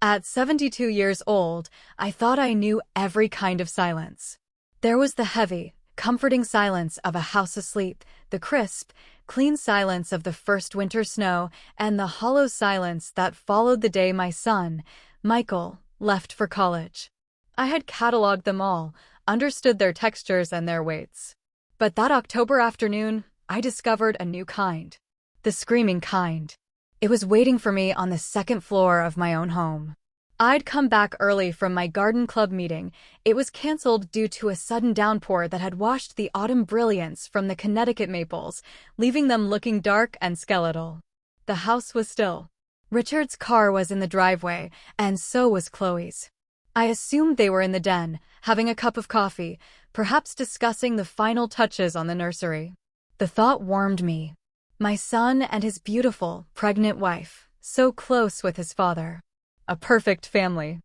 At 72 years old, I thought I knew every kind of silence. There was the heavy, comforting silence of a house asleep, the crisp, clean silence of the first winter snow, and the hollow silence that followed the day my son, Michael, left for college. I had cataloged them all, understood their textures and their weights. But that October afternoon, I discovered a new kind. The screaming kind. It was waiting for me on the second floor of my own home. I'd come back early from my garden club meeting. It was canceled due to a sudden downpour that had washed the autumn brilliance from the Connecticut maples, leaving them looking dark and skeletal. The house was still. Richard's car was in the driveway, and so was Chloe's. I assumed they were in the den, having a cup of coffee, perhaps discussing the final touches on the nursery. The thought warmed me. My son and his beautiful, pregnant wife, so close with his father. A perfect family.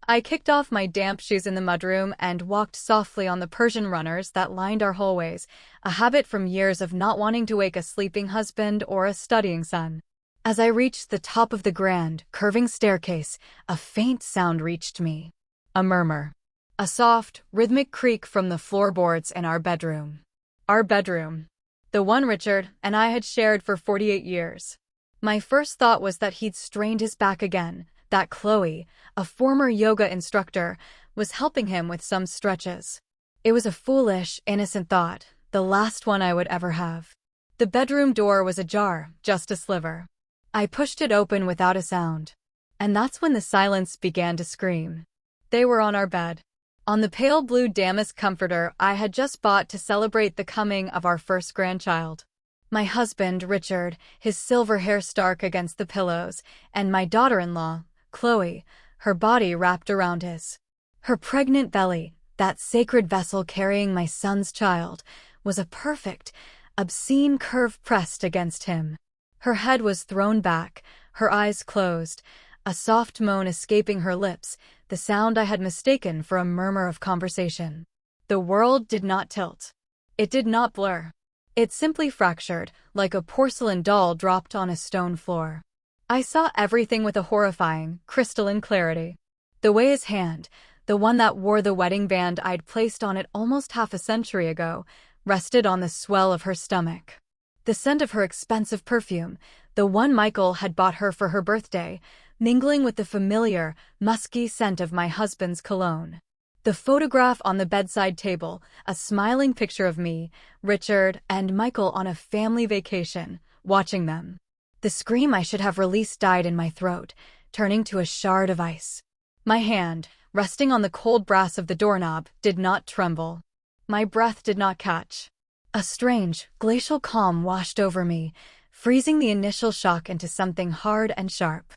I kicked off my damp shoes in the mudroom and walked softly on the Persian runners that lined our hallways, a habit from years of not wanting to wake a sleeping husband or a studying son. As I reached the top of the grand, curving staircase, a faint sound reached me. A murmur. A soft, rhythmic creak from the floorboards in our bedroom. Our bedroom. The one Richard and I had shared for 48 years. My first thought was that he'd strained his back again, that Chloe, a former yoga instructor, was helping him with some stretches. It was a foolish, innocent thought, the last one I would ever have. The bedroom door was ajar, just a sliver. I pushed it open without a sound. And that's when the silence began to scream. They were on our bed. On the pale blue damask comforter I had just bought to celebrate the coming of our first grandchild. My husband, Richard, his silver hair stark against the pillows, and my daughter-in-law, Chloe, her body wrapped around his. Her pregnant belly, that sacred vessel carrying my son's child, was a perfect, obscene curve pressed against him. Her head was thrown back, her eyes closed, a soft moan escaping her lips, the sound I had mistaken for a murmur of conversation. The world did not tilt. It did not blur. It simply fractured, like a porcelain doll dropped on a stone floor. I saw everything with a horrifying, crystalline clarity. The way his hand, the one that wore the wedding band I'd placed on it almost half a century ago, rested on the swell of her stomach. The scent of her expensive perfume, the one Michael had bought her for her birthday, mingling with the familiar, musky scent of my husband's cologne. The photograph on the bedside table, a smiling picture of me, Richard, and Michael on a family vacation, watching them. The scream I should have released died in my throat, turning to a shard of ice. My hand, resting on the cold brass of the doorknob, did not tremble. My breath did not catch. A strange, glacial calm washed over me, freezing the initial shock into something hard and sharp.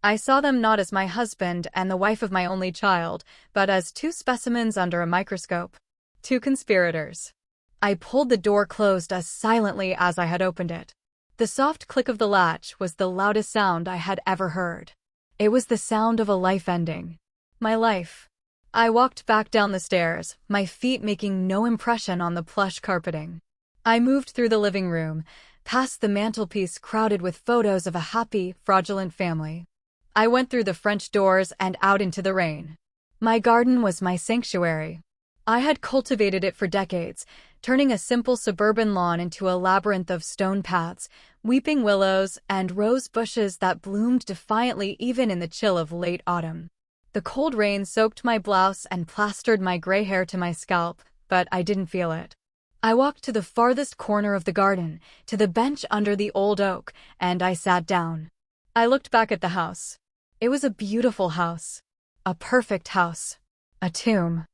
I saw them not as my husband and the wife of my only child, but as two specimens under a microscope. Two conspirators. I pulled the door closed as silently as I had opened it. The soft click of the latch was the loudest sound I had ever heard. It was the sound of a life ending. My life. I walked back down the stairs, my feet making no impression on the plush carpeting. I moved through the living room, past the mantelpiece crowded with photos of a happy, fraudulent family. I went through the French doors and out into the rain. My garden was my sanctuary. I had cultivated it for decades, turning a simple suburban lawn into a labyrinth of stone paths, weeping willows, and rose bushes that bloomed defiantly even in the chill of late autumn. The cold rain soaked my blouse and plastered my gray hair to my scalp, but I didn't feel it. I walked to the farthest corner of the garden, to the bench under the old oak, and I sat down. I looked back at the house. It was a beautiful house. A perfect house. A tomb.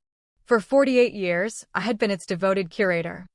For 48 years, I had been its devoted curator.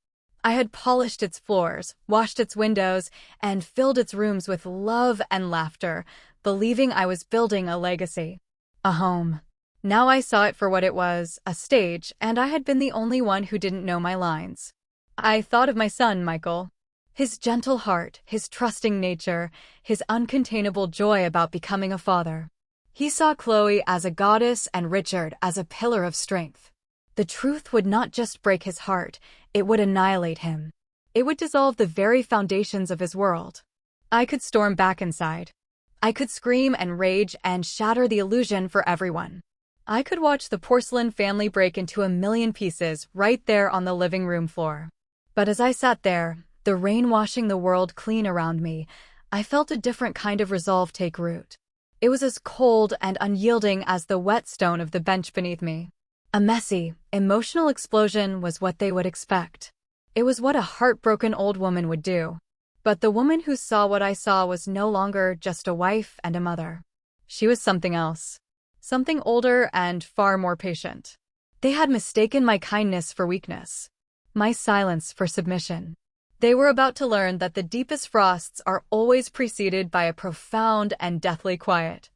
I had polished its floors, washed its windows, and filled its rooms with love and laughter, believing I was building a legacy. A home. Now I saw it for what it was, a stage, and I had been the only one who didn't know my lines. I thought of my son, Michael. His gentle heart, his trusting nature, his uncontainable joy about becoming a father. He saw Chloe as a goddess and Richard as a pillar of strength. The truth would not just break his heart, it would annihilate him. It would dissolve the very foundations of his world. I could storm back inside. I could scream and rage and shatter the illusion for everyone. I could watch the porcelain family break into a million pieces right there on the living room floor. But as I sat there, the rain washing the world clean around me, I felt a different kind of resolve take root. It was as cold and unyielding as the wet stone of the bench beneath me. A messy, emotional explosion was what they would expect. It was what a heartbroken old woman would do. But the woman who saw what I saw was no longer just a wife and a mother. She was something else. Something older and far more patient. They had mistaken my kindness for weakness, my silence for submission. They were about to learn that the deepest frosts are always preceded by a profound and deathly quiet.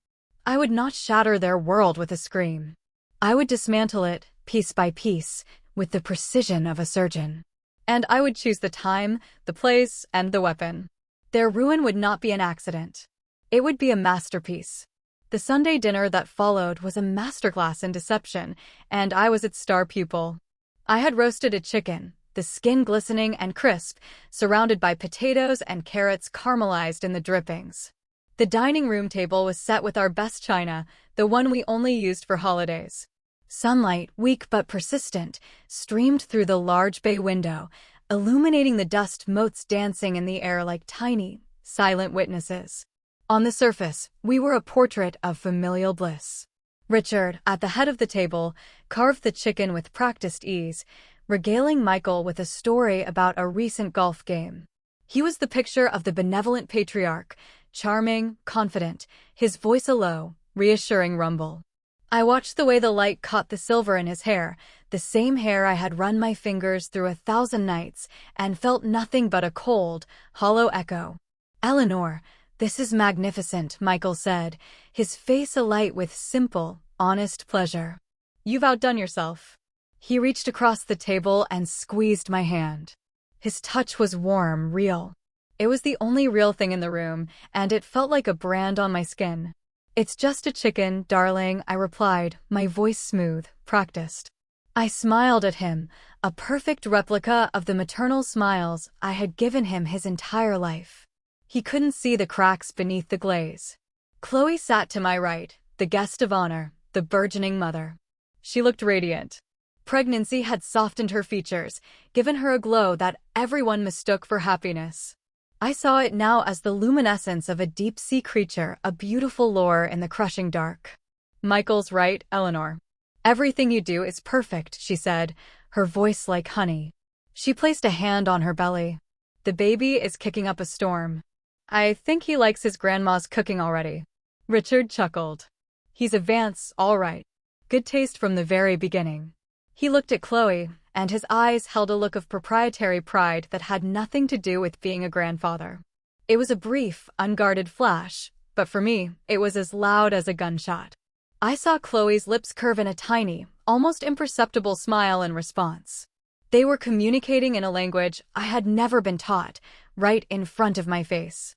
I would not shatter their world with a scream. I would dismantle it, piece by piece, with the precision of a surgeon. And I would choose the time, the place, and the weapon. Their ruin would not be an accident. It would be a masterpiece. The Sunday dinner that followed was a masterclass in deception, and I was its star pupil. I had roasted a chicken, the skin glistening and crisp, surrounded by potatoes and carrots caramelized in the drippings. The dining room table was set with our best china, the one we only used for holidays. Sunlight, weak but persistent, streamed through the large bay window, illuminating the dust motes dancing in the air like tiny, silent witnesses. On the surface, we were a portrait of familial bliss. Richard, at the head of the table, carved the chicken with practiced ease, regaling Michael with a story about a recent golf game. He was the picture of the benevolent patriarch, charming, confident, his voice a low, reassuring rumble. I watched the way the light caught the silver in his hair, the same hair I had run my fingers through 1,000 nights, and felt nothing but a cold, hollow echo. "Eleanor, this is magnificent," Michael said, his face alight with simple, honest pleasure. "You've outdone yourself." He reached across the table and squeezed my hand. His touch was warm, real. It was the only real thing in the room, and it felt like a brand on my skin. "It's just a chicken, darling," I replied, my voice smooth, practiced. I smiled at him, a perfect replica of the maternal smiles I had given him his entire life. He couldn't see the cracks beneath the glaze. Chloe sat to my right, the guest of honor, the burgeoning mother. She looked radiant. Pregnancy had softened her features, given her a glow that everyone mistook for happiness. I saw it now as the luminescence of a deep-sea creature, a beautiful lure in the crushing dark. "Michael's right, Eleanor. Everything you do is perfect," she said, her voice like honey. She placed a hand on her belly. "The baby is kicking up a storm. I think he likes his grandma's cooking already." Richard chuckled. "He's a Vance, all right. Good taste from the very beginning." He looked at Chloe, and his eyes held a look of proprietary pride that had nothing to do with being a grandfather. It was a brief, unguarded flash, but for me, it was as loud as a gunshot. I saw Chloe's lips curve in a tiny, almost imperceptible smile in response. They were communicating in a language I had never been taught, right in front of my face.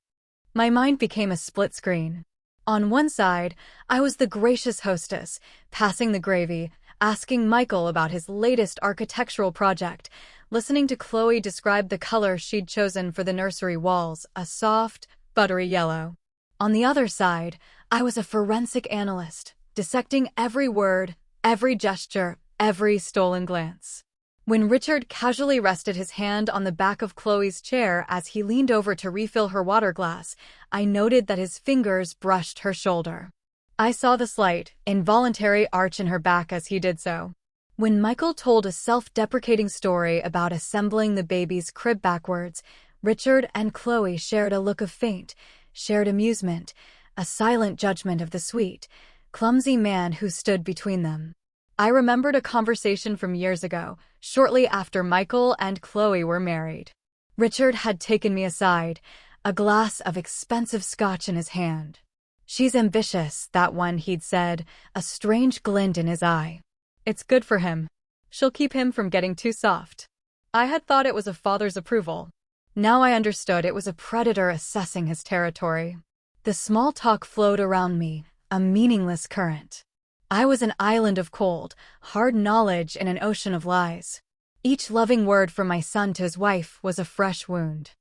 My mind became a split screen. On one side, I was the gracious hostess, passing the gravy, asking Michael about his latest architectural project, listening to Chloe describe the color she'd chosen for the nursery walls, a soft, buttery yellow. On the other side, I was a forensic analyst, dissecting every word, every gesture, every stolen glance. When Richard casually rested his hand on the back of Chloe's chair as he leaned over to refill her water glass, I noted that his fingers brushed her shoulder. I saw the slight, involuntary arch in her back as he did so. When Michael told a self-deprecating story about assembling the baby's crib backwards, Richard and Chloe shared a look of faint, shared amusement, a silent judgment of the sweet, clumsy man who stood between them. I remembered a conversation from years ago, shortly after Michael and Chloe were married. Richard had taken me aside, a glass of expensive scotch in his hand. "She's ambitious, that one," he'd said, a strange glint in his eye. "It's good for him. She'll keep him from getting too soft." I had thought it was a father's approval. Now I understood it was a predator assessing his territory. The small talk flowed around me, a meaningless current. I was an island of cold, hard knowledge in an ocean of lies. Each loving word from my son to his wife was a fresh wound.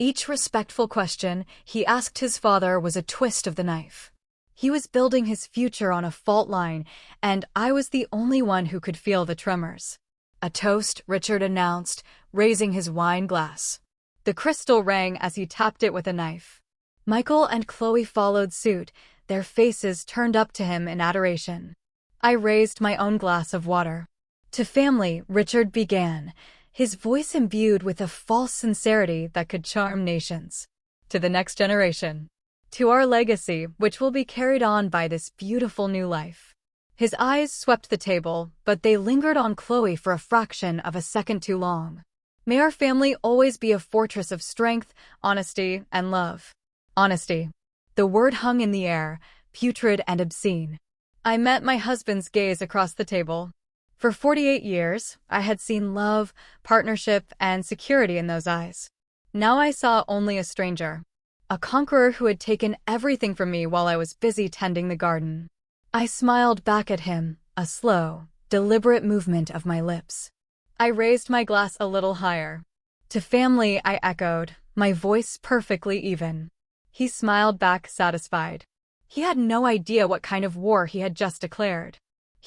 Each respectful question he asked his father was a twist of the knife. He was building his future on a fault line, and I was the only one who could feel the tremors. "A toast," Richard announced, raising his wine glass. The crystal rang as he tapped it with a knife. Michael and Chloe followed suit, their faces turned up to him in adoration. I raised my own glass of water. "To family," Richard began, his voice imbued with a false sincerity that could charm nations. "To the next generation. To our legacy, which will be carried on by this beautiful new life." His eyes swept the table, but they lingered on Chloe for a fraction of a second too long. "May our family always be a fortress of strength, honesty, and love." Honesty. The word hung in the air, putrid and obscene. I met my husband's gaze across the table. For 48 years, I had seen love, partnership, and security in those eyes. Now I saw only a stranger. A conqueror who had taken everything from me while I was busy tending the garden. I smiled back at him, a slow, deliberate movement of my lips. I raised my glass a little higher. "To family," I echoed, my voice perfectly even. He smiled back, satisfied. He had no idea what kind of war he had just declared.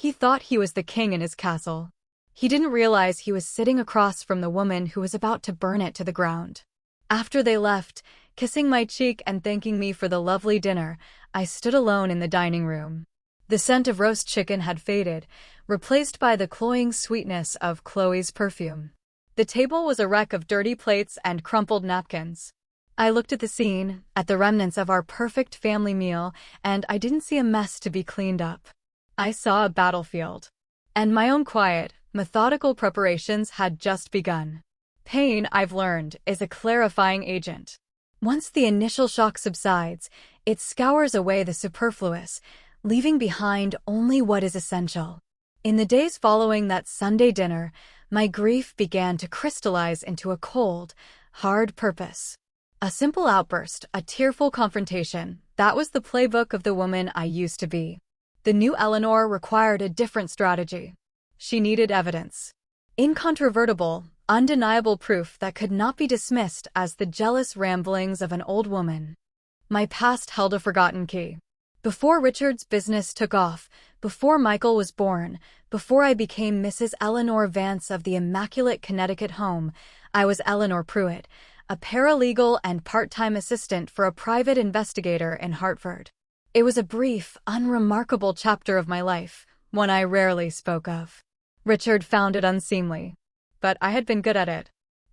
He thought he was the king in his castle. He didn't realize he was sitting across from the woman who was about to burn it to the ground. After they left, kissing my cheek and thanking me for the lovely dinner, I stood alone in the dining room. The scent of roast chicken had faded, replaced by the cloying sweetness of Chloe's perfume. The table was a wreck of dirty plates and crumpled napkins. I looked at the scene, at the remnants of our perfect family meal, and I didn't see a mess to be cleaned up. I saw a battlefield. And my own quiet, methodical preparations had just begun. Pain, I've learned, is a clarifying agent. Once the initial shock subsides, it scours away the superfluous, leaving behind only what is essential. In the days following that Sunday dinner, my grief began to crystallize into a cold, hard purpose. A simple outburst, a tearful confrontation, that was the playbook of the woman I used to be. The new Eleanor required a different strategy. She needed evidence. Incontrovertible, undeniable proof that could not be dismissed as the jealous ramblings of an old woman. My past held a forgotten key. Before Richard's business took off, before Michael was born, before I became Mrs. Eleanor Vance of the immaculate Connecticut home, I was Eleanor Pruitt, a paralegal and part-time assistant for a private investigator in Hartford. It was a brief, unremarkable chapter of my life, one I rarely spoke of. Richard found it unseemly. But I had been good at it.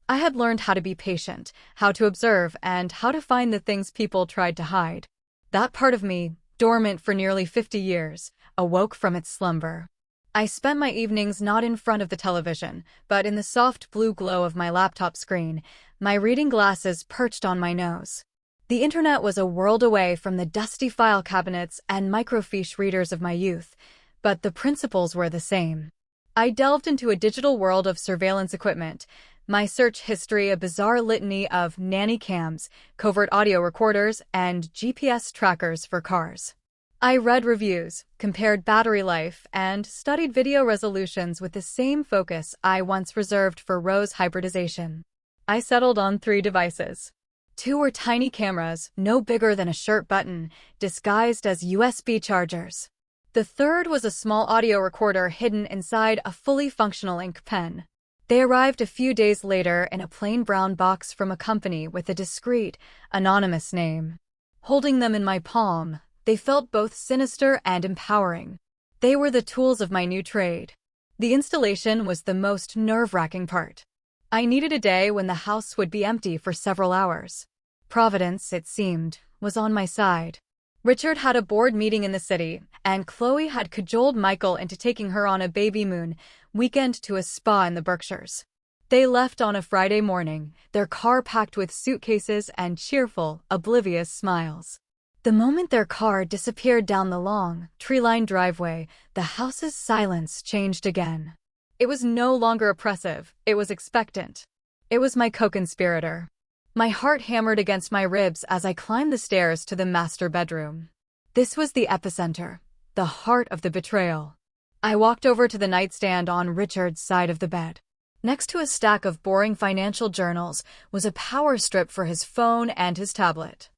I had learned how to be patient, how to observe, and how to find the things people tried to hide. That part of me, dormant for nearly 50 years, awoke from its slumber. I spent my evenings not in front of the television, but in the soft blue glow of my laptop screen, my reading glasses perched on my nose. The internet was a world away from the dusty file cabinets and microfiche readers of my youth, but the principles were the same. I delved into a digital world of surveillance equipment, my search history a bizarre litany of nanny cams, covert audio recorders, and GPS trackers for cars. I read reviews, compared battery life, and studied video resolutions with the same focus I once reserved for Rose hybridization. I settled on 3 devices. 2 were tiny cameras, no bigger than a shirt button, disguised as USB chargers. The third was a small audio recorder hidden inside a fully functional ink pen. They arrived a few days later in a plain brown box from a company with a discreet, anonymous name. Holding them in my palm, they felt both sinister and empowering. They were the tools of my new trade. The installation was the most nerve-wracking part. I needed a day when the house would be empty for several hours. Providence, it seemed, was on my side. Richard had a board meeting in the city, and Chloe had cajoled Michael into taking her on a baby moon weekend to a spa in the Berkshires. They left on a Friday morning, their car packed with suitcases and cheerful, oblivious smiles. The moment their car disappeared down the long, tree-lined driveway, the house's silence changed again. It was no longer oppressive, it was expectant. It was my co-conspirator. My heart hammered against my ribs as I climbed the stairs to the master bedroom. This was the epicenter, the heart of the betrayal. I walked over to the nightstand on Richard's side of the bed. Next to a stack of boring financial journals was a power strip for his phone and his tablet.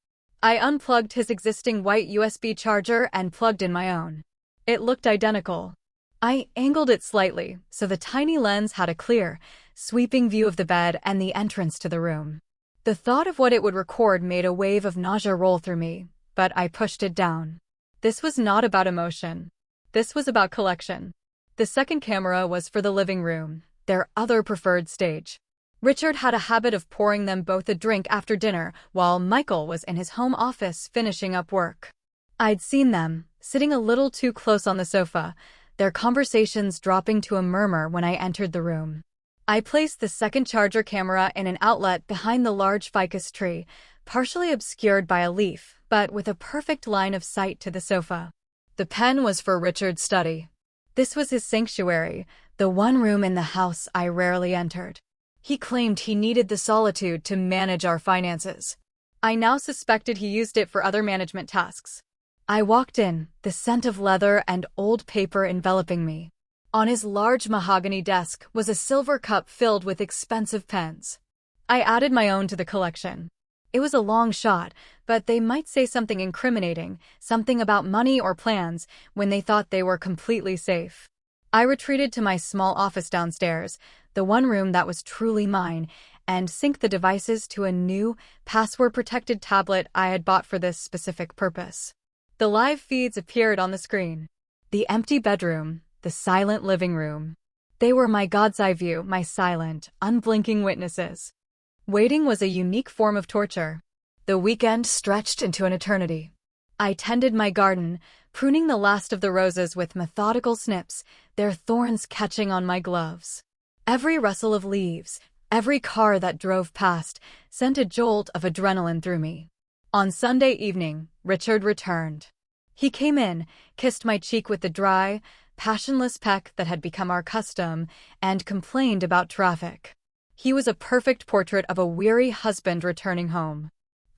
I unplugged his existing white USB charger and plugged in my own. It looked identical. I angled it slightly so the tiny lens had a clear, sweeping view of the bed and the entrance to the room. The thought of what it would record made a wave of nausea roll through me, but I pushed it down. This was not about emotion. This was about collection. The second camera was for the living room, their other preferred stage. Richard had a habit of pouring them both a drink after dinner while Michael was in his home office finishing up work. I'd seen them, sitting a little too close on the sofa, their conversations dropping to a murmur when I entered the room. I placed the second charger camera in an outlet behind the large ficus tree, partially obscured by a leaf, but with a perfect line of sight to the sofa. The pen was for Richard's study. This was his sanctuary, the one room in the house I rarely entered. He claimed he needed the solitude to manage our finances. I now suspected he used it for other management tasks. I walked in, the scent of leather and old paper enveloping me. On his large mahogany desk was a silver cup filled with expensive pens. I added my own to the collection. It was a long shot, but they might say something incriminating, something about money or plans, when they thought they were completely safe. I retreated to my small office downstairs, the one room that was truly mine, and synced the devices to a new, password-protected tablet I had bought for this specific purpose. The live feeds appeared on the screen. The empty bedroom, the silent living room. They were my God's eye view, my silent, unblinking witnesses. Waiting was a unique form of torture. The weekend stretched into an eternity. I tended my garden, pruning the last of the roses with methodical snips, their thorns catching on my gloves. Every rustle of leaves, every car that drove past, sent a jolt of adrenaline through me. On Sunday evening, Richard returned. He came in, kissed my cheek with the dry, passionless peck that had become our custom, and complained about traffic. He was a perfect portrait of a weary husband returning home.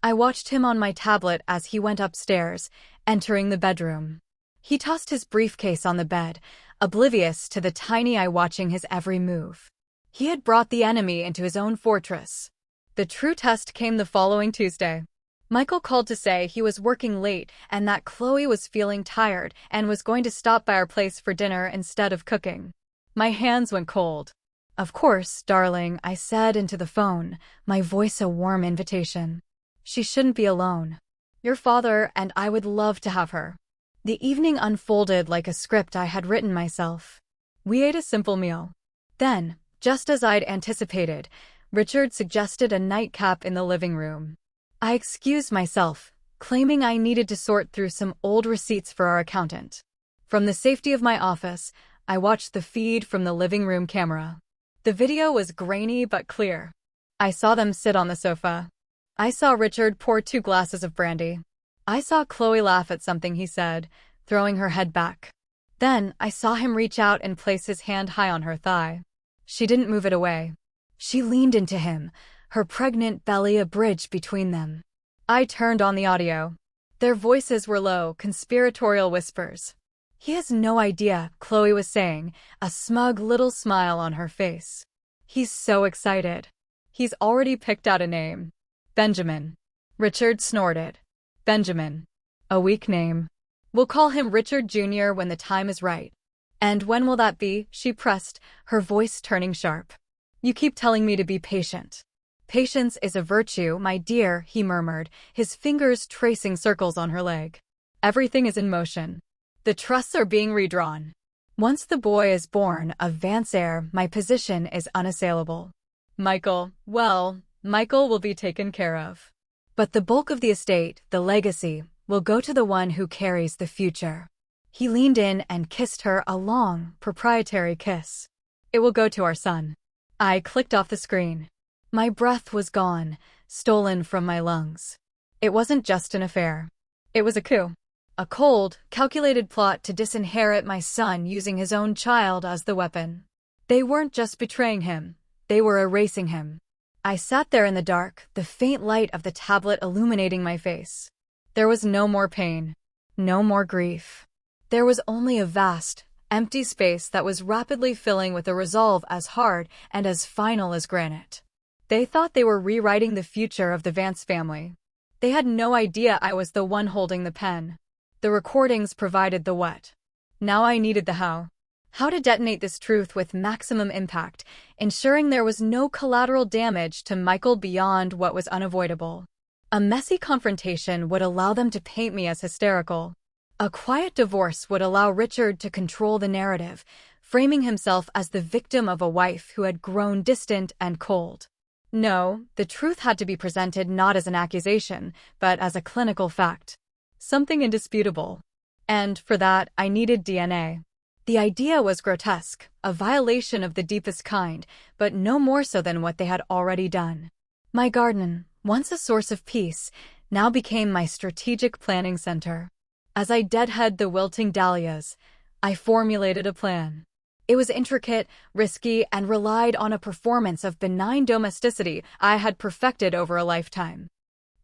I watched him on my tablet as he went upstairs, entering the bedroom. He tossed his briefcase on the bed, oblivious to the tiny eye watching his every move. He had brought the enemy into his own fortress. The true test came the following Tuesday. Michael called to say he was working late and that Chloe was feeling tired and was going to stop by our place for dinner instead of cooking. My hands went cold. "Of course, darling," I said into the phone, my voice a warm invitation. "She shouldn't be alone. Your father and I would love to have her." The evening unfolded like a script I had written myself. We ate a simple meal. Then, just as I'd anticipated, Richard suggested a nightcap in the living room. I excused myself, claiming I needed to sort through some old receipts for our accountant. From the safety of my office, I watched the feed from the living room camera. The video was grainy but clear. I saw them sit on the sofa. I saw Richard pour 2 glasses of brandy. I saw Chloe laugh at something he said, throwing her head back. Then I saw him reach out and place his hand high on her thigh. She didn't move it away. She leaned into him, her pregnant belly a bridge between them. I turned on the audio. Their voices were low, conspiratorial whispers. "He has no idea," Chloe was saying, a smug little smile on her face. "He's so excited. He's already picked out a name. Benjamin." Richard snorted. "Benjamin. A weak name. We'll call him Richard Jr. when the time is right." "And when will that be?" she pressed, her voice turning sharp. "You keep telling me to be patient." "Patience is a virtue, my dear," he murmured, his fingers tracing circles on her leg. "Everything is in motion. The trusts are being redrawn. Once the boy is born of Vance heir, my position is unassailable. Michael will be taken care of. But the bulk of the estate, the legacy, will go to the one who carries the future." He leaned in and kissed her a long, proprietary kiss. "It will go to our son." I clicked off the screen. My breath was gone, stolen from my lungs. It wasn't just an affair. It was a coup. A cold, calculated plot to disinherit my son using his own child as the weapon. They weren't just betraying him, they were erasing him. I sat there in the dark, the faint light of the tablet illuminating my face. There was no more pain, no more grief. There was only a vast, empty space that was rapidly filling with a resolve as hard and as final as granite. They thought they were rewriting the future of the Vance family. They had no idea I was the one holding the pen. The recordings provided the what. Now I needed the how. How to detonate this truth with maximum impact, ensuring there was no collateral damage to Michael beyond what was unavoidable. A messy confrontation would allow them to paint me as hysterical. A quiet divorce would allow Richard to control the narrative, framing himself as the victim of a wife who had grown distant and cold. No, the truth had to be presented not as an accusation, but as a clinical fact. Something indisputable. And for that, I needed DNA. The idea was grotesque, a violation of the deepest kind, but no more so than what they had already done. My garden, once a source of peace, now became my strategic planning center. As I deadhead the wilting dahlias, I formulated a plan. It was intricate, risky, and relied on a performance of benign domesticity I had perfected over a lifetime.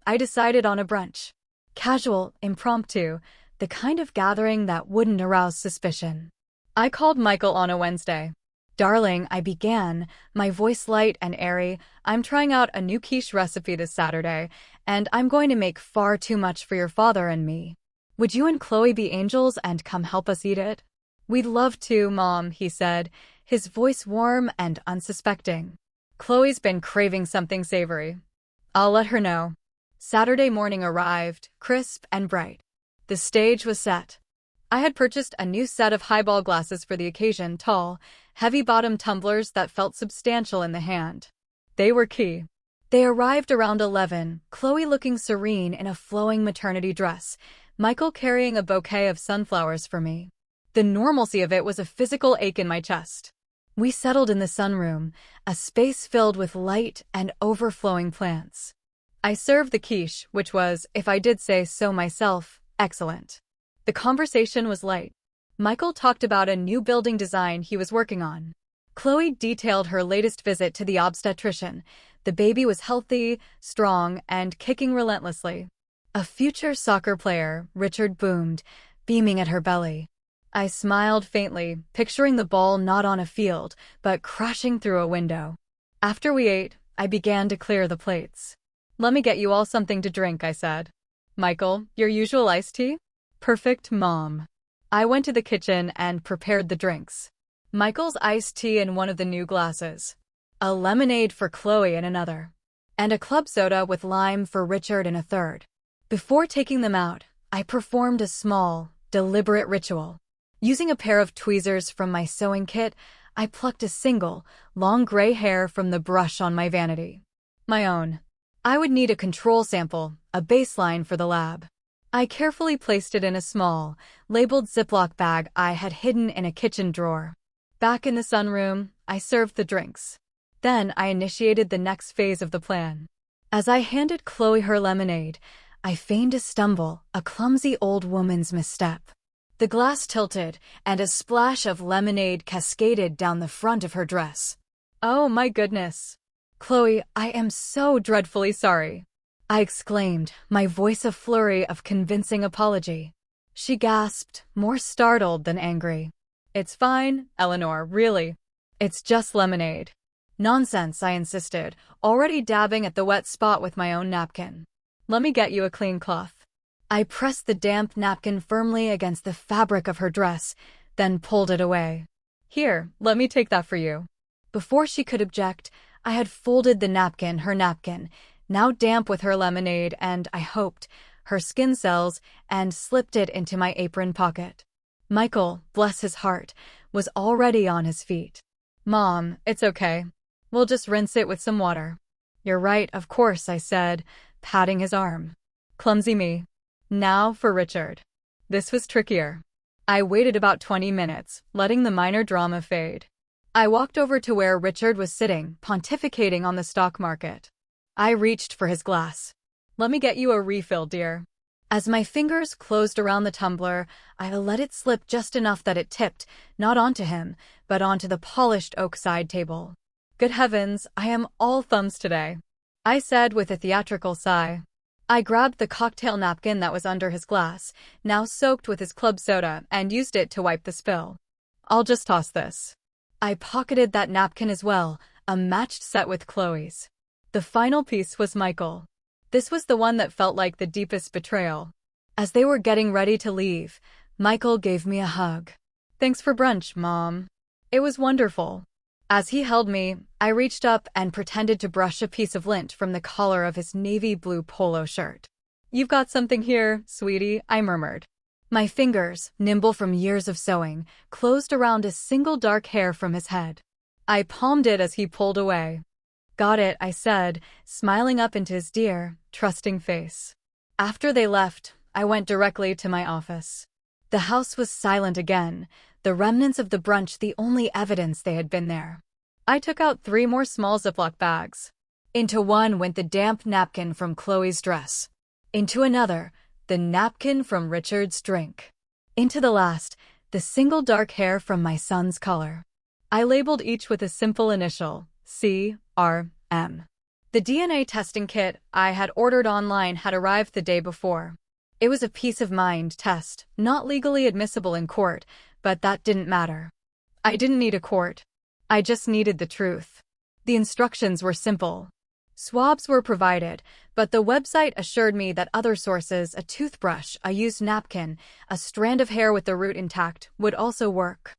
I decided on a brunch. Casual, impromptu, the kind of gathering that wouldn't arouse suspicion. I called Michael on a Wednesday. "Darling," I began, my voice light and airy, "I'm trying out a new quiche recipe this Saturday, and I'm going to make far too much for your father and me. Would you and Chloe be angels and come help us eat it?" "We'd love to, Mom," he said, his voice warm and unsuspecting. "Chloe's been craving something savory. I'll let her know." Saturday morning arrived, crisp and bright. The stage was set. I had purchased a new set of highball glasses for the occasion, tall, heavy-bottomed tumblers that felt substantial in the hand. They were key. They arrived around 11, Chloe looking serene in a flowing maternity dress, Michael carrying a bouquet of sunflowers for me. The normalcy of it was a physical ache in my chest. We settled in the sunroom, a space filled with light and overflowing plants. I served the quiche, which was, if I did say so myself, excellent. The conversation was light. Michael talked about a new building design he was working on. Chloe detailed her latest visit to the obstetrician. The baby was healthy, strong, and kicking relentlessly. "A future soccer player," Richard boomed, beaming at her belly. I smiled faintly, picturing the ball not on a field, but crashing through a window. After we ate, I began to clear the plates. "Let me get you all something to drink," I said. "Michael, your usual iced tea?" "Perfect, Mom." I went to the kitchen and prepared the drinks. Michael's iced tea in one of the new glasses. A lemonade for Chloe in another. And a club soda with lime for Richard in a third. Before taking them out, I performed a small, deliberate ritual. Using a pair of tweezers from my sewing kit, I plucked a single, long gray hair from the brush on my vanity. My own. I would need a control sample, a baseline for the lab. I carefully placed it in a small, labeled Ziploc bag I had hidden in a kitchen drawer. Back in the sunroom, I served the drinks. Then I initiated the next phase of the plan. As I handed Chloe her lemonade, I feigned a stumble, a clumsy old woman's misstep. The glass tilted, and a splash of lemonade cascaded down the front of her dress. "Oh my goodness. Chloe, I am so dreadfully sorry," I exclaimed, my voice a flurry of convincing apology. She gasped, more startled than angry. "It's fine, Eleanor, really. It's just lemonade." "Nonsense," I insisted, already dabbing at the wet spot with my own napkin. "Let me get you a clean cloth." I pressed the damp napkin firmly against the fabric of her dress, then pulled it away. "Here, let me take that for you." Before she could object, I had folded the napkin, her napkin, now damp with her lemonade and, I hoped, her skin cells, and slipped it into my apron pocket. Michael, bless his heart, was already on his feet. "Mom, it's okay. We'll just rinse it with some water." "You're right, of course," I said, patting his arm. Clumsy me. Now for Richard. This was trickier. I waited about 20 minutes, letting the minor drama fade. I walked over to where Richard was sitting, pontificating on the stock market. I reached for his glass. "Let me get you a refill, dear." As my fingers closed around the tumbler, I let it slip just enough that it tipped, not onto him, but onto the polished oak side table. "Good heavens, I am all thumbs today," I said with a theatrical sigh. I grabbed the cocktail napkin that was under his glass, now soaked with his club soda, and used it to wipe the spill. I'll just toss this. I pocketed that napkin as well, a matched set with Chloe's. The final piece was Michael. This was the one that felt like the deepest betrayal. As they were getting ready to leave, Michael gave me a hug. "Thanks for brunch, Mom. It was wonderful." As he held me, I reached up and pretended to brush a piece of lint from the collar of his navy blue polo shirt. "You've got something here, sweetie," I murmured. My fingers, nimble from years of sewing, closed around a single dark hair from his head. I palmed it as he pulled away. "Got it," I said, smiling up into his dear, trusting face. After they left, I went directly to my office. The house was silent again, the remnants of the brunch the only evidence they had been there. I took out 3 more small Ziploc bags. Into one went the damp napkin from Chloe's dress. Into another, the napkin from Richard's drink. Into the last, the single dark hair from my son's collar. I labeled each with a simple initial, C-R-M. The DNA testing kit I had ordered online had arrived the day before. It was a peace of mind test, not legally admissible in court, but that didn't matter. I didn't need a court. I just needed the truth. The instructions were simple. Swabs were provided, but the website assured me that other sources, a toothbrush, a used napkin, a strand of hair with the root intact, would also work.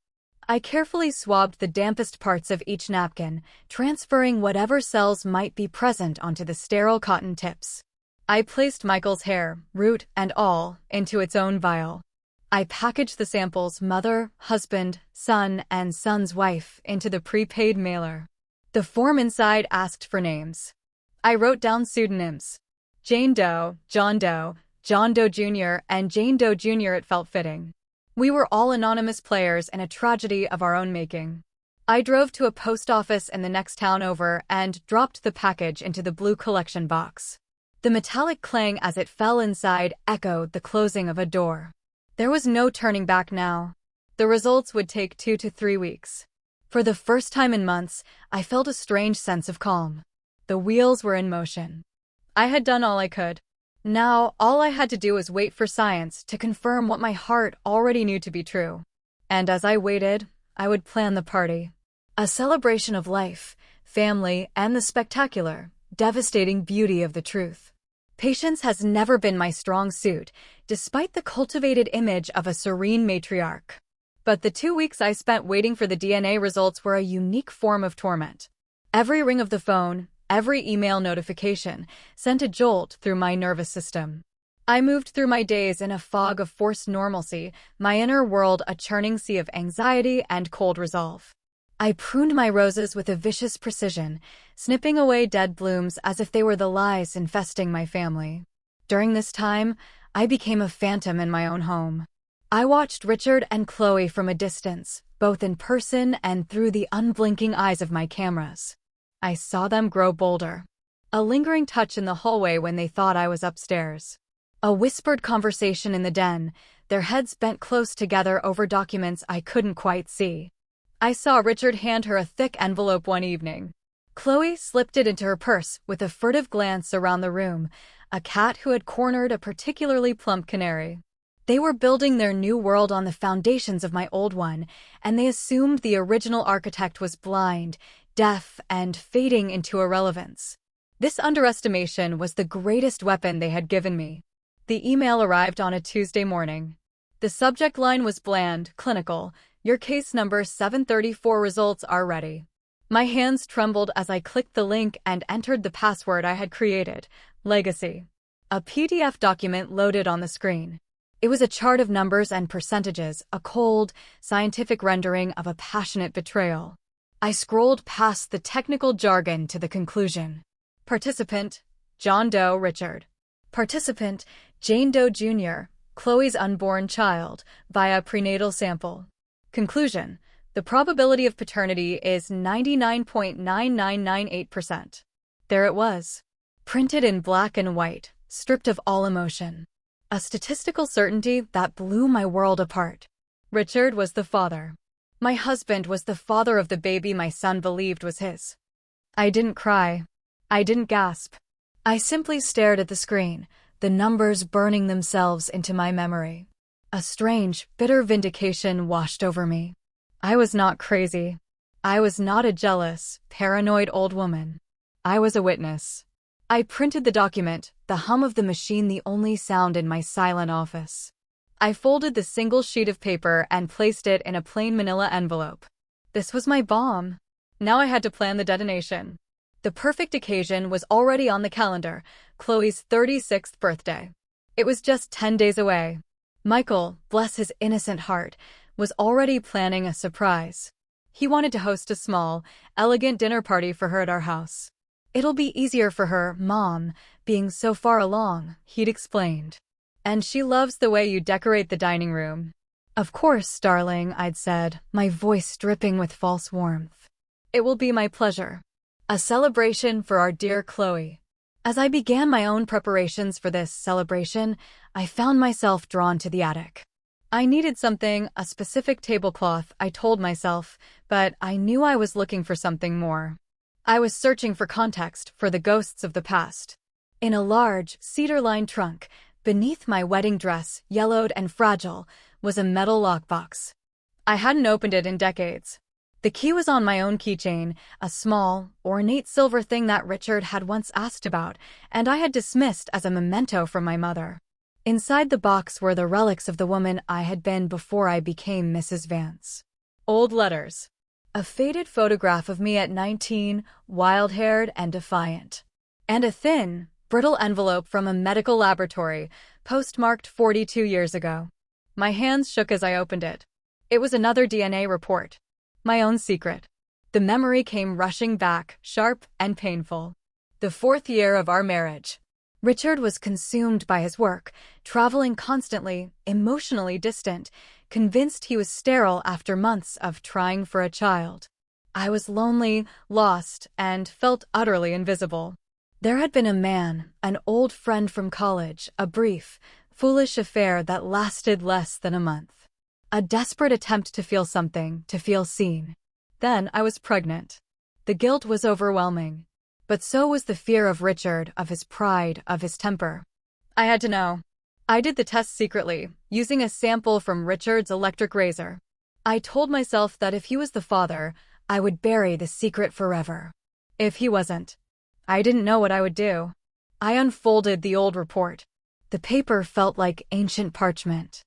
I carefully swabbed the dampest parts of each napkin, transferring whatever cells might be present onto the sterile cotton tips. I placed Michael's hair, root and all, into its own vial. I packaged the samples, mother, husband, son, and son's wife, into the prepaid mailer. The form inside asked for names. I wrote down pseudonyms. Jane Doe, John Doe, John Doe Jr., and Jane Doe Jr. It felt fitting. We were all anonymous players in a tragedy of our own making. I drove to a post office in the next town over and dropped the package into the blue collection box. The metallic clang as it fell inside echoed the closing of a door. There was no turning back now. The results would take 2 to 3 weeks. For the first time in months, I felt a strange sense of calm. The wheels were in motion. I had done all I could. Now, all I had to do was wait for science to confirm what my heart already knew to be true. And as I waited, I would plan the party. A celebration of life, family, and the spectacular, devastating beauty of the truth. Patience has never been my strong suit, despite the cultivated image of a serene matriarch. But the 2 weeks I spent waiting for the DNA results were a unique form of torment. Every ring of the phone, every email notification, sent a jolt through my nervous system. I moved through my days in a fog of forced normalcy, my inner world a churning sea of anxiety and cold resolve. I pruned my roses with a vicious precision, snipping away dead blooms as if they were the lies infesting my family. During this time, I became a phantom in my own home. I watched Richard and Chloe from a distance, both in person and through the unblinking eyes of my cameras. I saw them grow bolder. A lingering touch in the hallway when they thought I was upstairs. A whispered conversation in the den, their heads bent close together over documents I couldn't quite see. I saw Richard hand her a thick envelope one evening. Chloe slipped it into her purse with a furtive glance around the room, a cat who had cornered a particularly plump canary. They were building their new world on the foundations of my old one, and they assumed the original architect was blind, deaf, and fading into irrelevance. This underestimation was the greatest weapon they had given me. The email arrived on a Tuesday morning. The subject line was bland, clinical. Your case number 734 results are ready. My hands trembled as I clicked the link and entered the password I had created, Legacy. A PDF document loaded on the screen. It was a chart of numbers and percentages, a cold, scientific rendering of a passionate betrayal. I scrolled past the technical jargon to the conclusion. Participant, John Doe Richard. Participant, Jane Doe Jr., Chloe's unborn child, via prenatal sample. Conclusion, the probability of paternity is 99.9998%. There it was. Printed in black and white, stripped of all emotion. A statistical certainty that blew my world apart. Richard was the father. My husband was the father of the baby my son believed was his. I didn't cry. I didn't gasp. I simply stared at the screen, the numbers burning themselves into my memory. A strange, bitter vindication washed over me. I was not crazy. I was not a jealous, paranoid old woman. I was a witness. I printed the document, the hum of the machine the only sound in my silent office. I folded the single sheet of paper and placed it in a plain manila envelope. This was my bomb. Now I had to plan the detonation. The perfect occasion was already on the calendar, Chloe's 36th birthday. It was just 10 days away. Michael, bless his innocent heart, was already planning a surprise. He wanted to host a small, elegant dinner party for her at our house. It'll be easier for her, Mom, being so far along, he'd explained. And she loves the way you decorate the dining room. Of course, darling, I'd said, my voice dripping with false warmth. It will be my pleasure. A celebration for our dear Chloe. As I began my own preparations for this celebration, I found myself drawn to the attic. I needed something, a specific tablecloth, I told myself, but I knew I was looking for something more. I was searching for context, for the ghosts of the past. In a large, cedar-lined trunk, beneath my wedding dress, yellowed and fragile, was a metal lockbox. I hadn't opened it in decades. The key was on my own keychain, a small, ornate silver thing that Richard had once asked about, and I had dismissed as a memento from my mother. Inside the box were the relics of the woman I had been before I became Mrs. Vance. Old letters. A faded photograph of me at 19, wild-haired and defiant. And a thin, brittle envelope from a medical laboratory, postmarked 42 years ago. My hands shook as I opened it. It was another DNA report. My own secret. The memory came rushing back, sharp and painful. The 4th year of our marriage. Richard was consumed by his work, traveling constantly, emotionally distant, convinced he was sterile after months of trying for a child. I was lonely, lost, and felt utterly invisible. There had been a man, an old friend from college, a brief, foolish affair that lasted less than a month. A desperate attempt to feel something, to feel seen. Then I was pregnant. The guilt was overwhelming. But so was the fear of Richard, of his pride, of his temper. I had to know. I did the test secretly, using a sample from Richard's electric razor. I told myself that if he was the father, I would bury the secret forever. If he wasn't, I didn't know what I would do. I unfolded the old report. The paper felt like ancient parchment.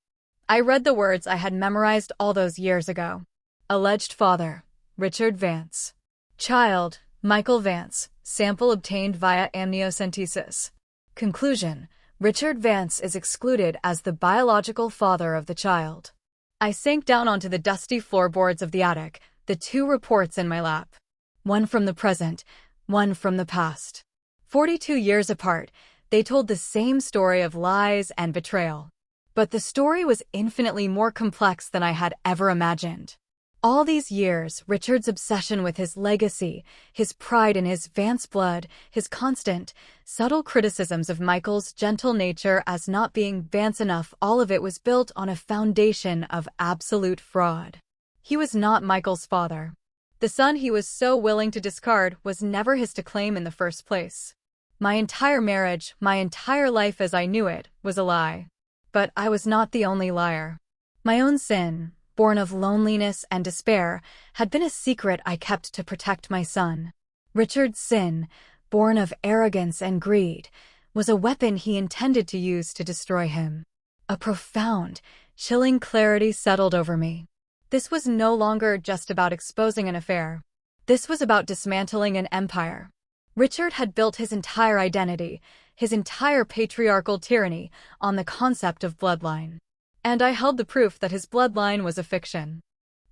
I read the words I had memorized all those years ago. Alleged father, Richard Vance. Child, Michael Vance. Sample obtained via amniocentesis. Conclusion: Richard Vance is excluded as the biological father of the child. I sank down onto the dusty floorboards of the attic, the 2 reports in my lap. One from the present, one from the past. 42 years apart, they told the same story of lies and betrayal. But the story was infinitely more complex than I had ever imagined. All these years, Richard's obsession with his legacy, his pride in his Vance blood, his constant, subtle criticisms of Michael's gentle nature as not being Vance enough, all of it was built on a foundation of absolute fraud. He was not Michael's father. The son he was so willing to discard was never his to claim in the first place. My entire marriage, my entire life as I knew it, was a lie. But I was not the only liar. My own sin, born of loneliness and despair, had been a secret I kept to protect my son. Richard's sin, born of arrogance and greed, was a weapon he intended to use to destroy him. A profound, chilling clarity settled over me. This was no longer just about exposing an affair. This was about dismantling an empire. Richard had built his entire identity, his entire patriarchal tyranny, on the concept of bloodline. And I held the proof that his bloodline was a fiction.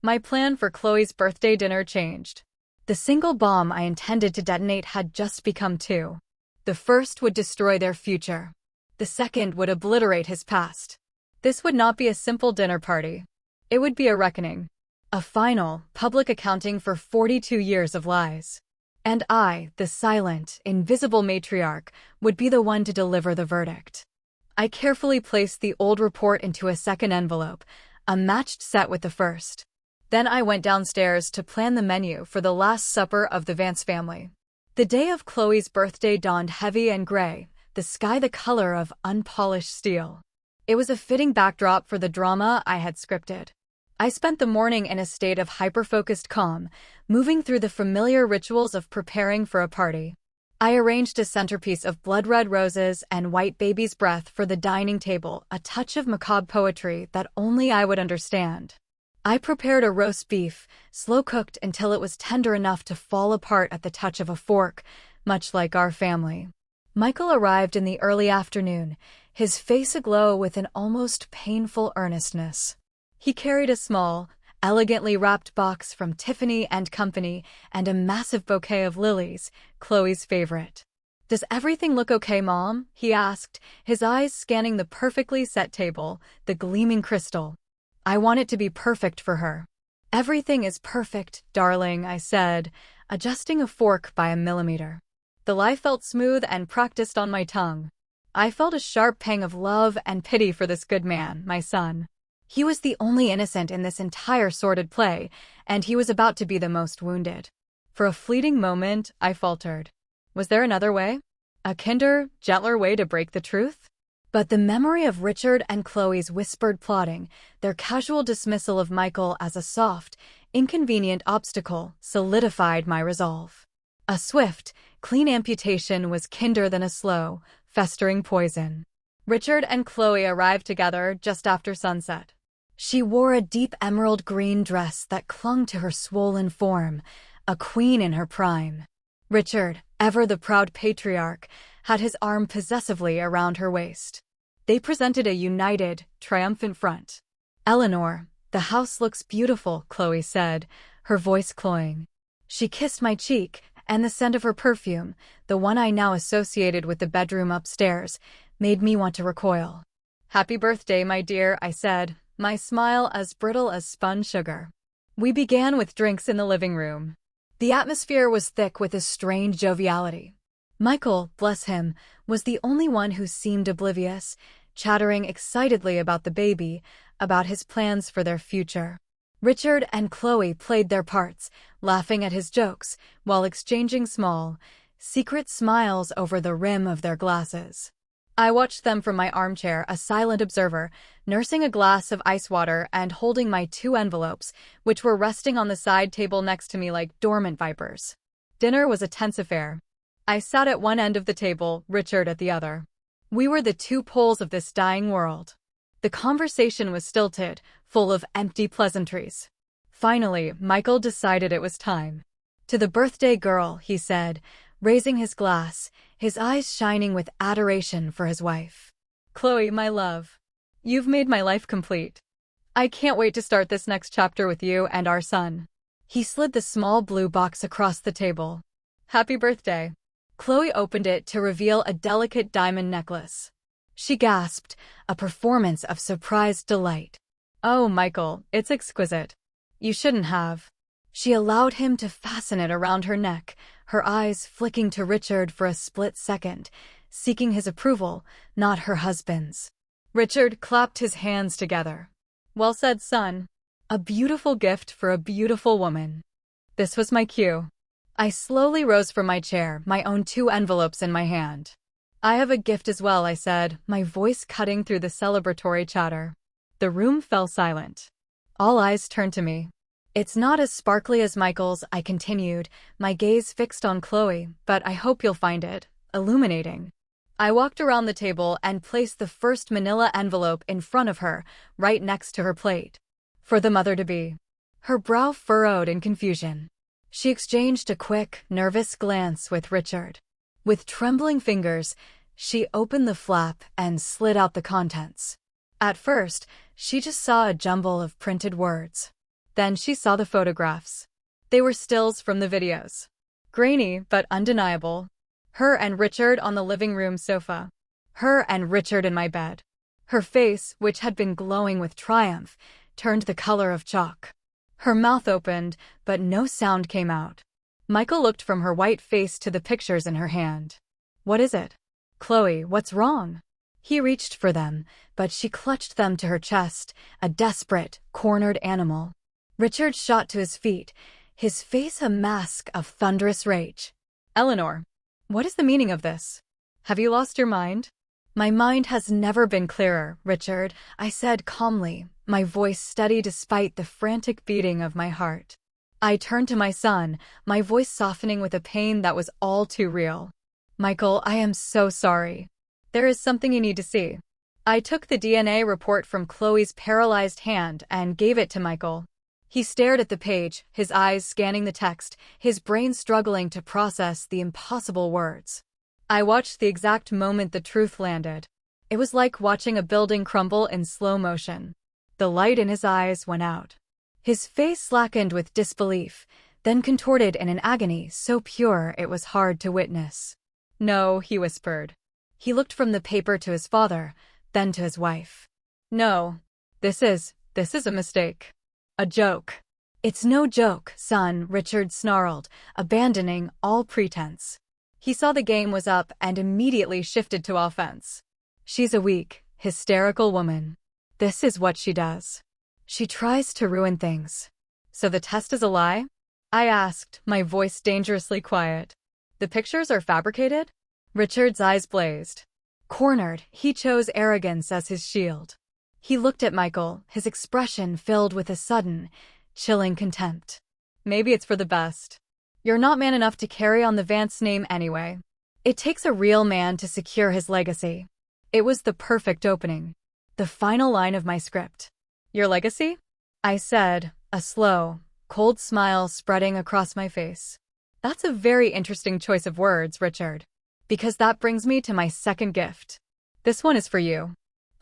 My plan for Chloe's birthday dinner changed. The single bomb I intended to detonate had just become 2. The first would destroy their future. The second would obliterate his past. This would not be a simple dinner party. It would be a reckoning. A final, public accounting for 42 years of lies. And I, the silent, invisible matriarch, would be the one to deliver the verdict. I carefully placed the old report into a second envelope, a matched set with the first. Then I went downstairs to plan the menu for the Last Supper of the Vance family. The day of Chloe's birthday dawned heavy and gray, the sky the color of unpolished steel. It was a fitting backdrop for the drama I had scripted. I spent the morning in a state of hyper-focused calm, moving through the familiar rituals of preparing for a party. I arranged a centerpiece of blood-red roses and white baby's breath for the dining table, a touch of macabre poetry that only I would understand. I prepared a roast beef, slow-cooked until it was tender enough to fall apart at the touch of a fork, much like our family. Michael arrived in the early afternoon, his face aglow with an almost painful earnestness. He carried a small, elegantly wrapped box from Tiffany & Company and a massive bouquet of lilies, Chloe's favorite. "Does everything look okay, Mom?" he asked, his eyes scanning the perfectly set table, the gleaming crystal. "I want it to be perfect for her." "Everything is perfect, darling," I said, adjusting a fork by a millimeter. The lie felt smooth and practiced on my tongue. I felt a sharp pang of love and pity for this good man, my son. He was the only innocent in this entire sordid play, and he was about to be the most wounded. For a fleeting moment, I faltered. Was there another way? A kinder, gentler way to break the truth? But the memory of Richard and Chloe's whispered plotting, their casual dismissal of Michael as a soft, inconvenient obstacle, solidified my resolve. A swift, clean amputation was kinder than a slow, festering poison. Richard and Chloe arrived together just after sunset. She wore a deep emerald green dress that clung to her swollen form, a queen in her prime. Richard, ever the proud patriarch, had his arm possessively around her waist. They presented a united, triumphant front. "Eleanor, the house looks beautiful," Chloe said, her voice cloying. She kissed my cheek, and the scent of her perfume, the one I now associated with the bedroom upstairs, made me want to recoil. "Happy birthday, my dear," I said, my smile as brittle as spun sugar. We began with drinks in the living room. The atmosphere was thick with a strange joviality. Michael, bless him, was the only one who seemed oblivious, chattering excitedly about the baby, about his plans for their future. Richard and Chloe played their parts, laughing at his jokes, while exchanging small, secret smiles over the rim of their glasses. I watched them from my armchair, a silent observer, nursing a glass of ice water and holding my 2 envelopes, which were resting on the side table next to me like dormant vipers. Dinner was a tense affair. I sat at one end of the table, Richard at the other. We were the 2 poles of this dying world. The conversation was stilted, full of empty pleasantries. Finally, Michael decided it was time. "To the birthday girl," he said, raising his glass, his eyes shining with adoration for his wife. "Chloe, my love, you've made my life complete. I can't wait to start this next chapter with you and our son." He slid the small blue box across the table. "Happy birthday." Chloe opened it to reveal a delicate diamond necklace. She gasped, a performance of surprised delight. "Oh, Michael, it's exquisite. You shouldn't have." She allowed him to fasten it around her neck, her eyes flicking to Richard for a split second, seeking his approval, not her husband's. Richard clapped his hands together. "Well said, son. A beautiful gift for a beautiful woman." This was my cue. I slowly rose from my chair, my own 2 envelopes in my hand. "I have a gift as well," I said, my voice cutting through the celebratory chatter. The room fell silent. All eyes turned to me. "It's not as sparkly as Michael's," I continued, my gaze fixed on Chloe, "but I hope you'll find it illuminating." I walked around the table and placed the first manila envelope in front of her, right next to her plate. "For the mother-to-be." Her brow furrowed in confusion. She exchanged a quick, nervous glance with Richard. With trembling fingers, she opened the flap and slid out the contents. At first, she just saw a jumble of printed words. Then she saw the photographs. They were stills from the videos. Grainy, but undeniable. Her and Richard on the living room sofa. Her and Richard in my bed. Her face, which had been glowing with triumph, turned the color of chalk. Her mouth opened, but no sound came out. Michael looked from her white face to the pictures in her hand. "What is it?" "Chloe, what's wrong?" He reached for them, but she clutched them to her chest, a desperate, cornered animal. Richard shot to his feet, his face a mask of thunderous rage. "Eleanor, what is the meaning of this? Have you lost your mind?" My mind has never been clearer, Richard, I said calmly, my voice steady despite the frantic beating of my heart. I turned to my son, my voice softening with a pain that was all too real. Michael, I am so sorry. There is something you need to see. I took the DNA report from Chloe's paralyzed hand and gave it to Michael. He stared at the page, his eyes scanning the text, his brain struggling to process the impossible words. I watched the exact moment the truth landed. It was like watching a building crumble in slow motion. The light in his eyes went out. His face slackened with disbelief, then contorted in an agony so pure it was hard to witness. No, he whispered. He looked from the paper to his father, then to his wife. No, this is a mistake. A joke. It's no joke, son, Richard snarled, abandoning all pretense. He saw the game was up and immediately shifted to offense. She's a weak, hysterical woman. This is what she does. She tries to ruin things. So the test is a lie? I asked, my voice dangerously quiet. The pictures are fabricated? Richard's eyes blazed. Cornered, he chose arrogance as his shield. He looked at Michael, his expression filled with a sudden, chilling contempt. Maybe it's for the best. You're not man enough to carry on the Vance name anyway. It takes a real man to secure his legacy. It was the perfect opening. The final line of my script. Your legacy? I said, a slow, cold smile spreading across my face. That's a very interesting choice of words, Richard. Because that brings me to my second gift. This one is for you.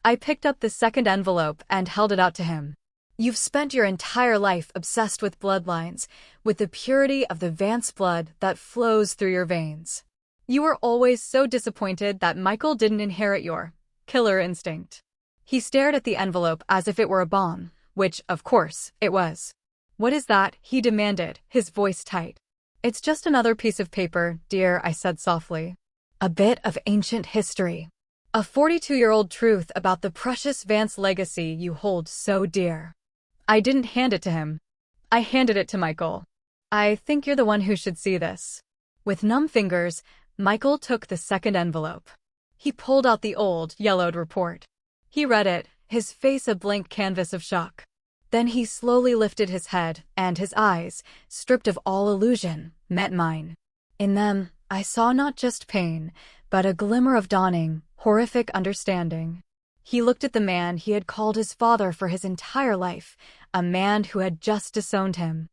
I picked up the second envelope and held it out to him. You've spent your entire life obsessed with bloodlines, with the purity of the Vance blood that flows through your veins. You were always so disappointed that Michael didn't inherit your killer instinct. He stared at the envelope as if it were a bomb, which, of course, it was. What is that? He demanded, his voice tight. It's just another piece of paper, dear, I said softly. A bit of ancient history. A 42-year-old truth about the precious Vance legacy you hold so dear. I didn't hand it to him. I handed it to Michael. I think you're the one who should see this. With numb fingers, Michael took the second envelope. He pulled out the old, yellowed report. He read it, his face a blank canvas of shock. Then he slowly lifted his head, and his eyes, stripped of all illusion, met mine. In them, I saw not just pain, but a glimmer of dawning, horrific understanding. He looked at the man he had called his father for his entire life, a man who had just disowned him.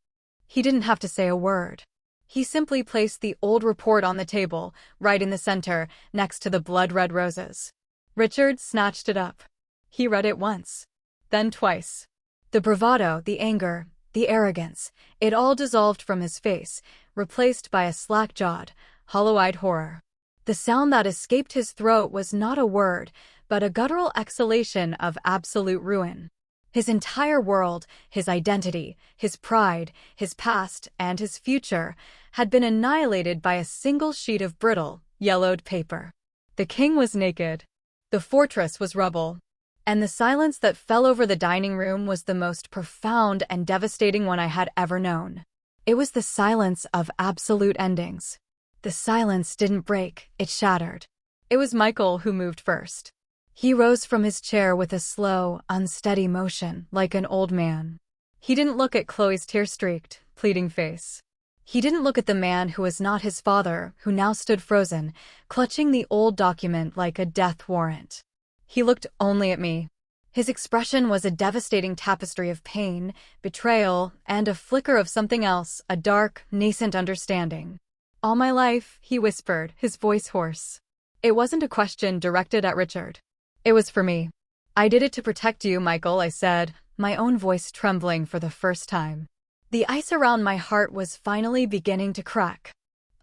He didn't have to say a word. He simply placed the old report on the table, right in the center, next to the blood-red roses. Richard snatched it up. He read it once, then twice. The bravado, the anger, the arrogance, it all dissolved from his face, replaced by a slack-jawed, hollow-eyed horror. The sound that escaped his throat was not a word, but a guttural exhalation of absolute ruin. His entire world, his identity, his pride, his past, and his future had been annihilated by a single sheet of brittle, yellowed paper. The king was naked. The fortress was rubble. And the silence that fell over the dining room was the most profound and devastating one I had ever known. It was the silence of absolute endings. The silence didn't break, it shattered. It was Michael who moved first. He rose from his chair with a slow, unsteady motion, like an old man. He didn't look at Chloe's tear-streaked, pleading face. He didn't look at the man who was not his father, who now stood frozen, clutching the old document like a death warrant. He looked only at me. His expression was a devastating tapestry of pain, betrayal, and a flicker of something else, a dark, nascent understanding. All my life, he whispered, his voice hoarse. It wasn't a question directed at Richard. It was for me. I did it to protect you, Michael, I said, my own voice trembling for the first time. The ice around my heart was finally beginning to crack.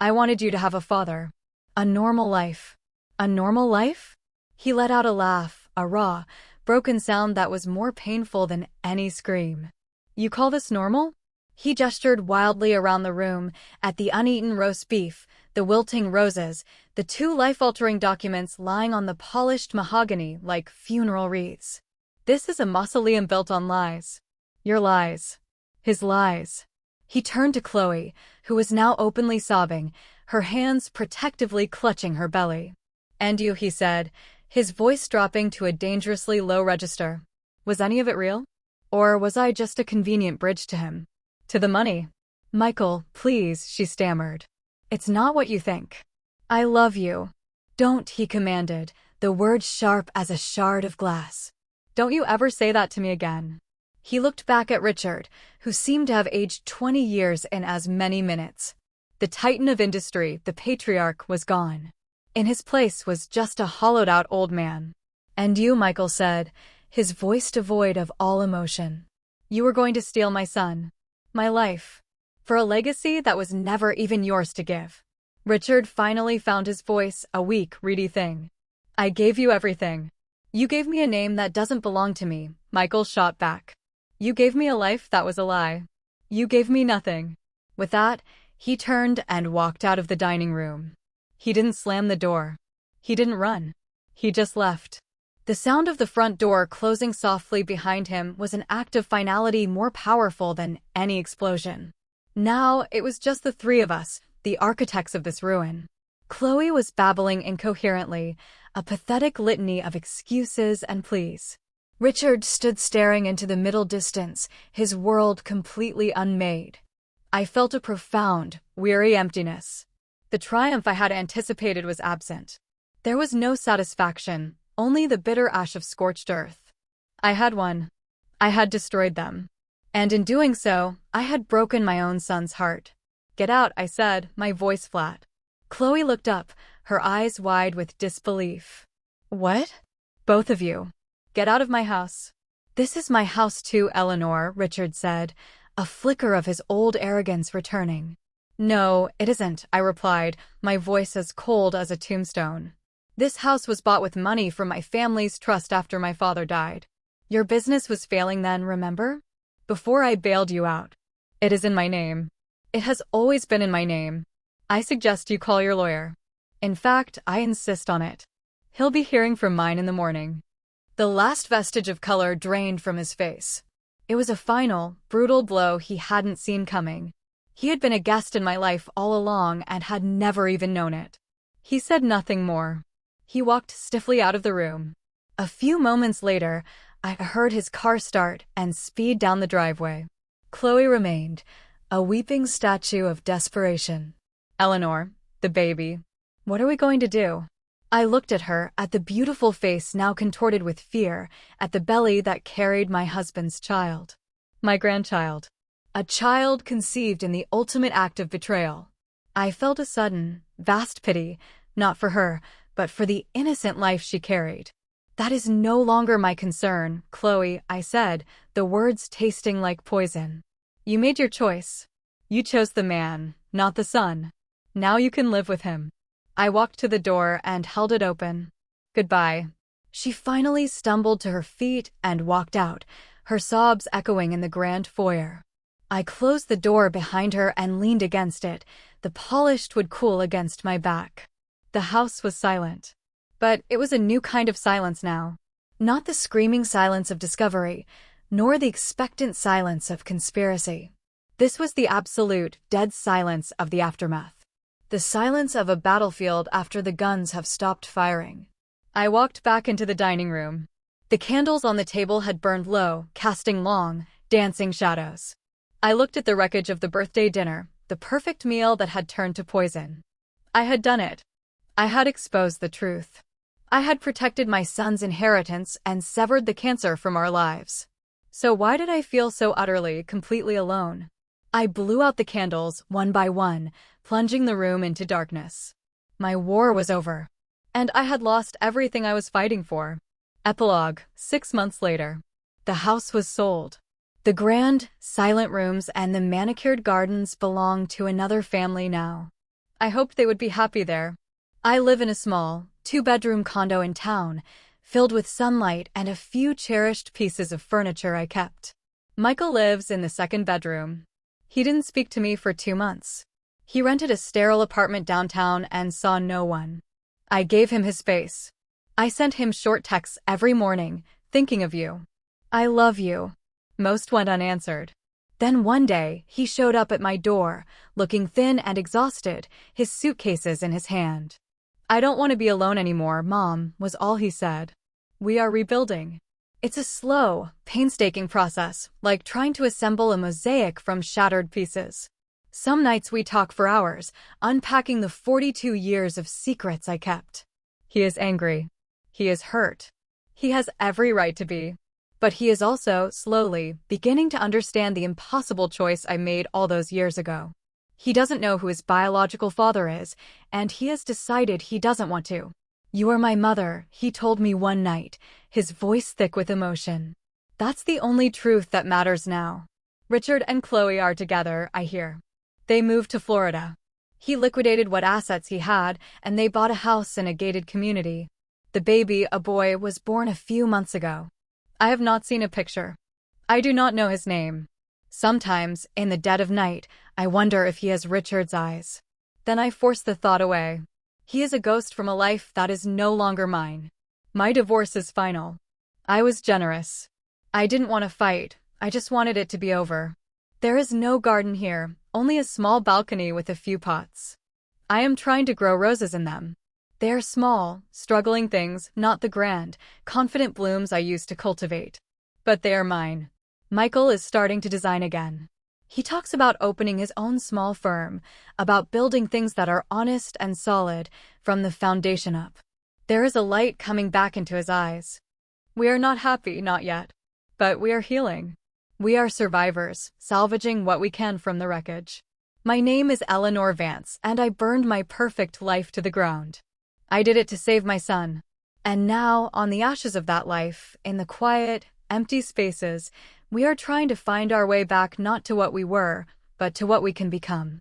I wanted you to have a father. A normal life. A normal life? He let out a laugh, a raw, broken sound that was more painful than any scream. You call this normal? He gestured wildly around the room, at the uneaten roast beef, the wilting roses, the two life-altering documents lying on the polished mahogany like funeral wreaths. This is a mausoleum built on lies. Your lies. His lies. He turned to Chloe, who was now openly sobbing, her hands protectively clutching her belly. And you, he said, his voice dropping to a dangerously low register. Was any of it real? Or was I just a convenient bridge to him? To the money? Michael, please, she stammered. It's not what you think. I love you. Don't, he commanded, the words sharp as a shard of glass. Don't you ever say that to me again. He looked back at Richard, who seemed to have aged 20 years in as many minutes. The titan of industry, the patriarch, was gone. In his place was just a hollowed-out old man. And you, Michael said, his voice devoid of all emotion. You were going to steal my son. My life. For a legacy that was never even yours to give. Richard finally found his voice, a weak, reedy thing. I gave you everything. You gave me a name that doesn't belong to me, Michael shot back. You gave me a life that was a lie. You gave me nothing. With that, he turned and walked out of the dining room. He didn't slam the door. He didn't run. He just left. The sound of the front door closing softly behind him was an act of finality more powerful than any explosion. Now, it was just the three of us, the architects of this ruin. Chloe was babbling incoherently, a pathetic litany of excuses and pleas. Richard stood staring into the middle distance, his world completely unmade. I felt a profound, weary emptiness. The triumph I had anticipated was absent. There was no satisfaction, only the bitter ash of scorched earth. I had won. I had destroyed them. And in doing so, I had broken my own son's heart. Get out, I said, my voice flat. Chloe looked up, her eyes wide with disbelief. What? Both of you. Get out of my house. This is my house too, Eleanor, Richard said, a flicker of his old arrogance returning. No, it isn't, I replied, my voice as cold as a tombstone. This house was bought with money from my family's trust after my father died. Your business was failing then, remember? Before I bailed you out. It is in my name. It has always been in my name. I suggest you call your lawyer. In fact, I insist on it. He'll be hearing from mine in the morning. The last vestige of color drained from his face. It was a final, brutal blow he hadn't seen coming. He had been a guest in my life all along and had never even known it. He said nothing more. He walked stiffly out of the room. A few moments later, I heard his car start and speed down the driveway. Chloe remained, a weeping statue of desperation. Eleanor, the baby. What are we going to do? I looked at her, at the beautiful face now contorted with fear, at the belly that carried my husband's child. My grandchild. A child conceived in the ultimate act of betrayal. I felt a sudden, vast pity, not for her, but for the innocent life she carried. That is no longer my concern, Chloe, I said, the words tasting like poison. You made your choice. You chose the man, not the son. Now you can live with him. I walked to the door and held it open. Goodbye. She finally stumbled to her feet and walked out, her sobs echoing in the grand foyer. I closed the door behind her and leaned against it, the polished wood cool against my back. The house was silent. But it was a new kind of silence now. Not the screaming silence of discovery, nor the expectant silence of conspiracy. This was the absolute, dead silence of the aftermath. The silence of a battlefield after the guns have stopped firing. I walked back into the dining room. The candles on the table had burned low, casting long, dancing shadows. I looked at the wreckage of the birthday dinner, the perfect meal that had turned to poison. I had done it. I had exposed the truth. I had protected my son's inheritance and severed the cancer from our lives. So why did I feel so utterly, completely alone? I blew out the candles, one by one, plunging the room into darkness. My war was over. And I had lost everything I was fighting for. Epilogue, 6 months later. The house was sold. The grand, silent rooms and the manicured gardens belonged to another family now. I hoped they would be happy there. I live in a small, 2-bedroom condo in town, filled with sunlight and a few cherished pieces of furniture I kept. Michael lives in the 2nd bedroom. He didn't speak to me for 2 months. He rented a sterile apartment downtown and saw no one. I gave him his space. I sent him short texts every morning, thinking of you. I love you. Most went unanswered. Then one day, he showed up at my door, looking thin and exhausted, his suitcases in his hand. "I don't want to be alone anymore, Mom," was all he said. "We are rebuilding." It's a slow, painstaking process, like trying to assemble a mosaic from shattered pieces. Some nights we talk for hours, unpacking the 42 years of secrets I kept. He is angry. He is hurt. He has every right to be. But he is also, slowly, beginning to understand the impossible choice I made all those years ago. He doesn't know who his biological father is, and he has decided he doesn't want to. "You are my mother," he told me one night, his voice thick with emotion. That's the only truth that matters now. Richard and Chloe are together, I hear. They moved to Florida. He liquidated what assets he had, and they bought a house in a gated community. The baby, a boy, was born a few months ago. I have not seen a picture. I do not know his name. Sometimes, in the dead of night, I wonder if he has Richard's eyes. Then I force the thought away. He is a ghost from a life that is no longer mine. My divorce is final. I was generous. I didn't want to fight, I just wanted it to be over. There is no garden here, only a small balcony with a few pots. I am trying to grow roses in them. They are small, struggling things, not the grand, confident blooms I used to cultivate. But they are mine. Michael is starting to design again. He talks about opening his own small firm, about building things that are honest and solid, from the foundation up. There is a light coming back into his eyes. We are not happy, not yet. But we are healing. We are survivors, salvaging what we can from the wreckage. My name is Eleanor Vance, and I burned my perfect life to the ground. I did it to save my son. And now, on the ashes of that life, in the quiet, empty spaces, we are trying to find our way back not to what we were, but to what we can become.